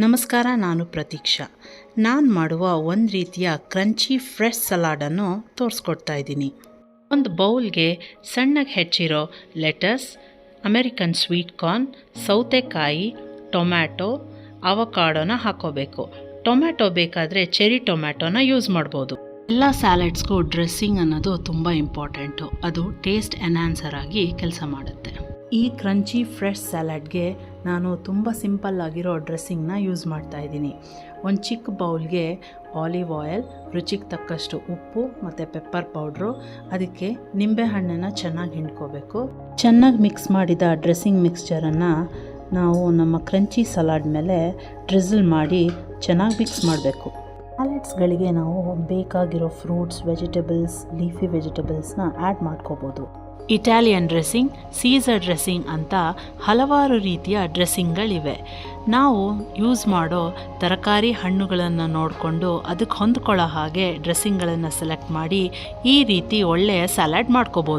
ನಮಸ್ಕಾರ, ನಾನು ಪ್ರತೀಕ್ಷಾ. ನಾನು ಮಾಡುವ ಒಂದು ರೀತಿಯ ಕ್ರಂಚಿ ಫ್ರೆಶ್ ಸಲಾಡನ್ನು ತೋರಿಸ್ಕೊಡ್ತಾ ಇದ್ದೀನಿ. ಒಂದು ಬೌಲ್ಗೆ ಸಣ್ಣಗೆ ಹೆಚ್ಚಿರೋ ಲೆಟಸ್, ಅಮೆರಿಕನ್ ಸ್ವೀಟ್ ಕಾರ್ನ್, ಸೌತೆಕಾಯಿ, ಟೊಮ್ಯಾಟೊ, ಅವಕಾಡೋನ ಹಾಕೋಬೇಕು. ಟೊಮ್ಯಾಟೊ ಬೇಕಾದರೆ ಚೆರಿ ಟೊಮ್ಯಾಟೊನ ಯೂಸ್ ಮಾಡ್ಬೋದು. ಎಲ್ಲ ಸ್ಯಾಲಡ್ಸ್ಗೂ ಡ್ರೆಸ್ಸಿಂಗ್ ಅನ್ನೋದು ತುಂಬ ಇಂಪಾರ್ಟೆಂಟು. ಅದು ಟೇಸ್ಟ್ ಎನ್ಹಾನ್ಸರ್ ಆಗಿ ಕೆಲಸ ಮಾಡುತ್ತೆ. ಈ ಕ್ರಂಚಿ ಫ್ರೆಶ್ ಸ್ಯಾಲಡ್ಗೆ ನಾನು ತುಂಬ ಸಿಂಪಲ್ ಆಗಿರೋ ಡ್ರೆಸ್ಸಿಂಗ್ನ ಯೂಸ್ ಮಾಡ್ತಾ ಇದ್ದೀನಿ. ಒಂದು ಚಿಕ್ಕ ಬೌಲ್ಗೆ ಆಲಿವ್ ಆಯಿಲ್, ರುಚಿಗೆ ತಕ್ಕಷ್ಟು ಉಪ್ಪು ಮತ್ತು ಪೆಪ್ಪರ್ ಪೌಡ್ರು, ಅದಕ್ಕೆ ನಿಂಬೆಹಣ್ಣನ್ನು ಚೆನ್ನಾಗಿ ಹಿಂಡ್ಕೋಬೇಕು. ಚೆನ್ನಾಗಿ ಮಿಕ್ಸ್ ಮಾಡಿದ ಡ್ರೆಸ್ಸಿಂಗ್ ಮಿಕ್ಸ್ಚರನ್ನು ನಾವು ನಮ್ಮ ಕ್ರಂಚಿ ಸಲಾಡ್ ಮೇಲೆ ಡ್ರಿಝಲ್ ಮಾಡಿ ಚೆನ್ನಾಗಿ ಮಿಕ್ಸ್ ಮಾಡಬೇಕು. ಸ್ಯಾಲಡ್ಸ್ಗಳಿಗೆ ನಾವು ಬೇಕಾಗಿರೋ ಫ್ರೂಟ್ಸ್, ವೆಜಿಟೇಬಲ್ಸ್, ಲೀಫಿ ವೆಜಿಟೇಬಲ್ಸ್ನ ಆ್ಯಡ್ ಮಾಡ್ಕೋಬೋದು. ಇಟಾಲಿಯನ್ ಡ್ರೆಸ್ಸಿಂಗ್, ಸೀಸರ್ ಡ್ರೆಸ್ಸಿಂಗ್ ಅಂತ ಹಲವಾರು ರೀತಿಯ ಡ್ರೆಸ್ಸಿಂಗ್ಗಳಿವೆ. ನಾವು ಯೂಸ್ ಮಾಡೋ ತರಕಾರಿ, ಹಣ್ಣುಗಳನ್ನು ನೋಡಿಕೊಂಡು ಅದಕ್ಕೆ ಹೊಂದ್ಕೊಳ್ಳೋ ಹಾಗೆ ಡ್ರೆಸ್ಸಿಂಗ್ಗಳನ್ನು ಸೆಲೆಕ್ಟ್ ಮಾಡಿ ಈ ರೀತಿ ಒಳ್ಳೆಯ ಸಲಾಡ್ ಮಾಡ್ಕೋಬೋದು.